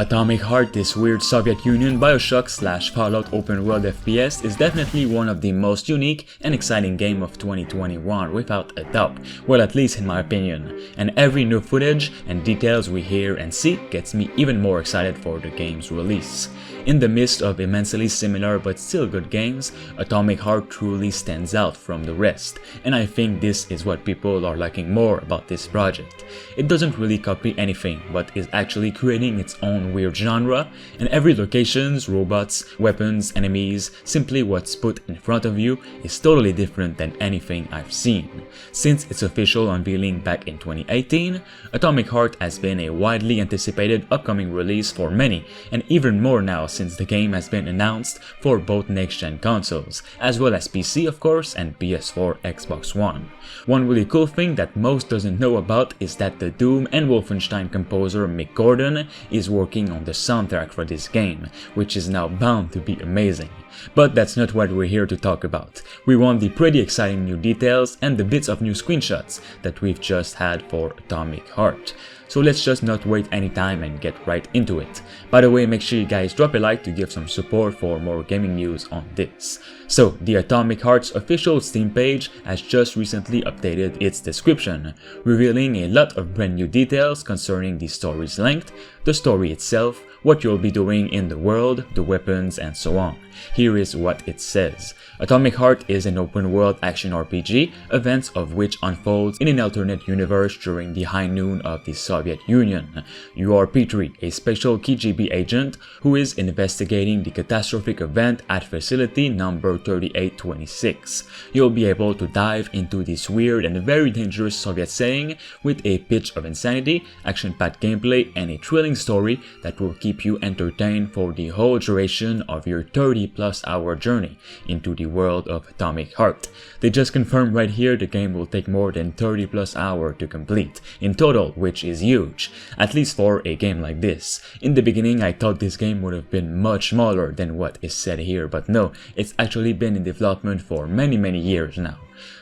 Atomic Heart, this weird Soviet Union Bioshock/Fallout open world FPS, is definitely one of the most unique and exciting game of 2021 without a doubt, well at least in my opinion, and every new footage and details we hear and see gets me even more excited for the game's release. In the midst of immensely similar but still good games, Atomic Heart truly stands out from the rest, and I think this is what people are liking more about this project. It doesn't really copy anything, but is actually creating its own weird genre, and every locations, robots, weapons, enemies, simply what's put in front of you is totally different than anything I've seen. Since its official unveiling back in 2018, Atomic Heart has been a widely anticipated upcoming release for many, and even more now since the game has been announced for both next-gen consoles, as well as PC of course and PS4, Xbox One. One really cool thing that most doesn't know about is that the Doom and Wolfenstein composer Mick Gordon is working on the soundtrack for this game, which is now bound to be amazing. But that's not what we're here to talk about. We want the pretty exciting new details and the bits of new screenshots that we've just had for Atomic Heart. So let's just not wait any time and get right into it. By the way, make sure you guys drop a like to give some support for more gaming news on this. So, the Atomic Heart's official Steam page has just recently updated its description, revealing a lot of brand new details concerning the story's length, the story itself, what you'll be doing in the world, the weapons, and so on. Here is what it says. Atomic Heart is an open-world action RPG, events of which unfolds in an alternate universe during the high noon of the Soviet Union. You are Petri, a special KGB agent who is investigating the catastrophic event at facility number 3826. You'll be able to dive into this weird and very dangerous Soviet setting with a pitch of insanity, action-packed gameplay, and a thrilling story that will keep you entertained for the whole duration of your 30+ hour journey into the world of Atomic Heart. They just confirmed right here the game will take more than 30+ hours to complete in total, which is huge, at least for a game like this. In the beginning I thought this game would have been much smaller than what is said here, but no, it's actually been in development for many years now.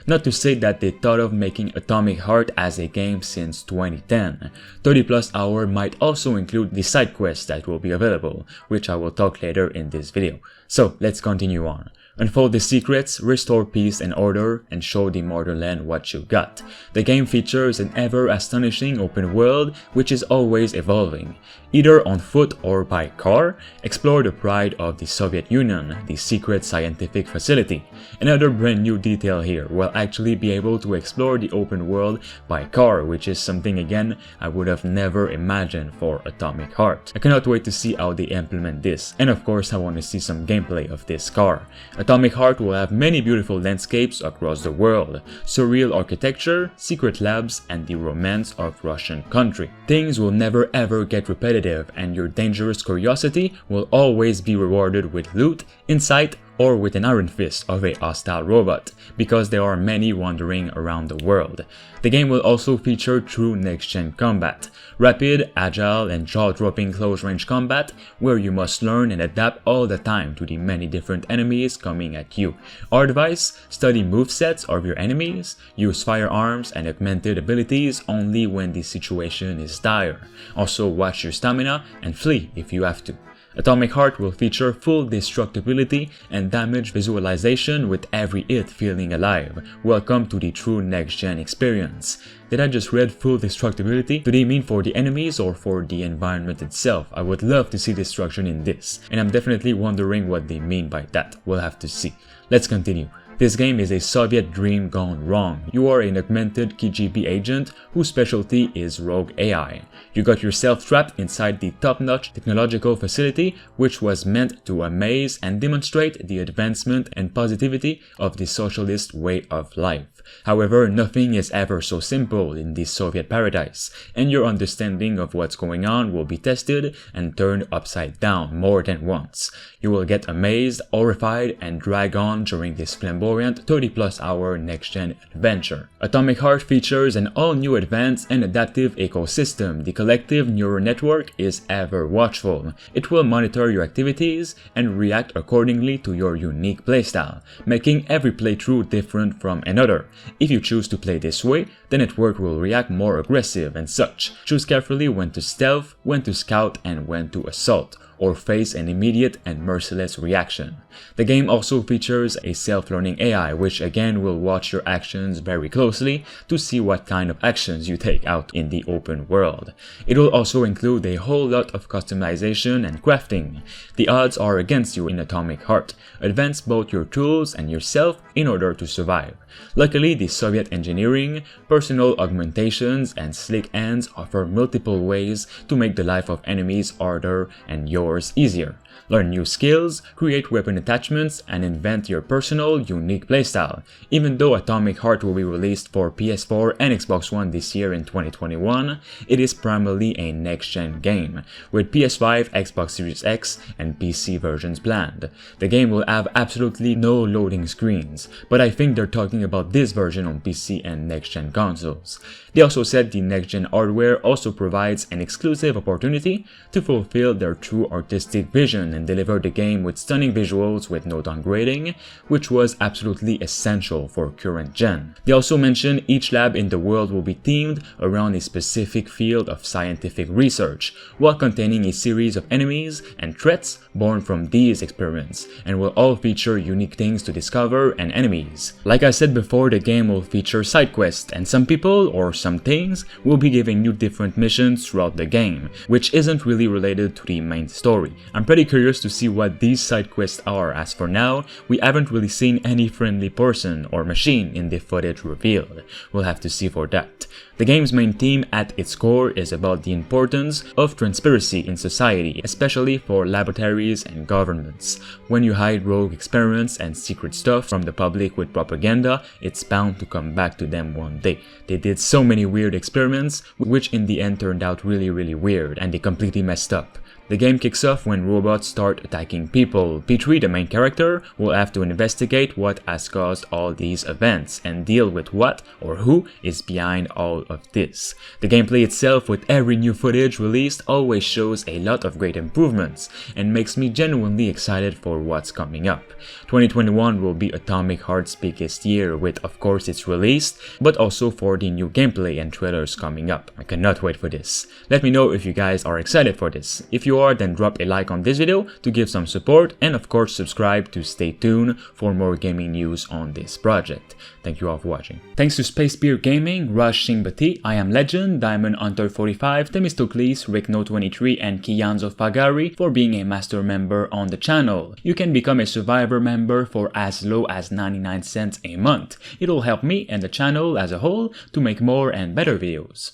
Not to say that they thought of making Atomic Heart as a game since 2010. 30+ hours might also include the side quests that will be available, which I will talk later in this video. So let's continue on. Unfold the secrets, restore peace and order, and show the mortarland what you got. The game features an ever-astonishing open world which is always evolving. Either on foot or by car, explore the pride of the Soviet Union, the secret scientific facility. Another brand new detail here, we'll actually be able to explore the open world by car, which is something again I would have never imagined for Atomic Heart. I cannot wait to see how they implement this, and of course I want to see some gameplay of this car. Atomic Heart will have many beautiful landscapes across the world, surreal architecture, secret labs, and the romance of Russian country. Things will never ever get repetitive, and your dangerous curiosity will always be rewarded with loot, insight, or with an iron fist of a hostile robot, because there are many wandering around the world. The game will also feature true next-gen combat, rapid, agile, and jaw-dropping close-range combat, where you must learn and adapt all the time to the many different enemies coming at you. Our advice: study movesets of your enemies, use firearms and augmented abilities only when the situation is dire. Also watch your stamina and flee if you have to. Atomic Heart will feature full destructibility and damage visualization with every hit feeling alive. Welcome to the true next-gen experience. Did I just read full destructibility? Do they mean for the enemies or for the environment itself? I would love to see destruction in this, and I'm definitely wondering what they mean by that. We'll have to see. Let's continue. This game is a Soviet dream gone wrong. You are an augmented KGB agent whose specialty is rogue AI. You got yourself trapped inside the top-notch technological facility, which was meant to amaze and demonstrate the advancement and positivity of the socialist way of life. However, nothing is ever so simple in this Soviet paradise, and your understanding of what's going on will be tested and turned upside down more than once. You will get amazed, horrified, and drag on during this flamboyant flamboyant 30+ hour next-gen adventure. Atomic Heart features an all-new advanced and adaptive ecosystem. The collective neural network is ever watchful. It will monitor your activities and react accordingly to your unique playstyle, making every playthrough different from another. If you choose to play this way, the network will react more aggressive and such. Choose carefully when to stealth, when to scout, and when to assault, or face an immediate and merciless reaction. The game also features a self-learning AI, which again will watch your actions very closely to see what kind of actions you take out in the open world. It will also include a whole lot of customization and crafting. The odds are against you in Atomic Heart. Advance both your tools and yourself in order to survive. Luckily, the Soviet engineering, personal augmentations, and slick ends offer multiple ways to make the life of enemies harder and yours easier. Learn new skills, create weapon attachments, and invent your personal, unique playstyle. Even though Atomic Heart will be released for PS4 and Xbox One this year in 2021, it is primarily a next-gen game, with PS5, Xbox Series X, and PC versions planned. The game will have absolutely no loading screens, but I think they're talking about this version on PC and next-gen consoles. They also said the next-gen hardware also provides an exclusive opportunity to fulfill their true artistic vision and deliver the game with stunning visuals with no downgrading, which was absolutely essential for current gen. They also mentioned each lab in the world will be themed around a specific field of scientific research, while containing a series of enemies and threats born from these experiments, and will all feature unique things to discover and enemies. Like I said before, the game will feature side quests, and some people, or some things, will be giving you different missions throughout the game, which isn't really related to the main story. I'm pretty curious to see what these side quests are, as for now, we haven't really seen any friendly person or machine in the footage revealed. We'll have to see for that. The game's main theme at its core is about the importance of transparency in society, especially for laboratories and governments. When you hide rogue experiments and secret stuff from the public with propaganda, it's bound to come back to them one day. They did so many weird experiments, which in the end turned out really weird, and they completely messed up. The game kicks off when robots start attacking people. P3, the main character, will have to investigate what has caused all these events and deal with what or who is behind all of this. The gameplay itself, with every new footage released, always shows a lot of great improvements and makes me genuinely excited for what's coming up. 2021 will be Atomic Heart's biggest year, with of course its release, but also for the new gameplay and trailers coming up. I cannot wait for this. Let me know if you guys are excited for this. If you are, then drop a like on this video to give some support, and of course subscribe to stay tuned for more gaming news on this project. Thank you all for watching. Thanks to Space Beer Gaming, Rush Singbati, I Am Legend, Diamond Hunter 45, Themistocles, Rickno23, and Kianzo Fagari for being a master member on the channel. You can become a Survivor member for as low as 99 cents a month. It'll help me and the channel as a whole to make more and better videos.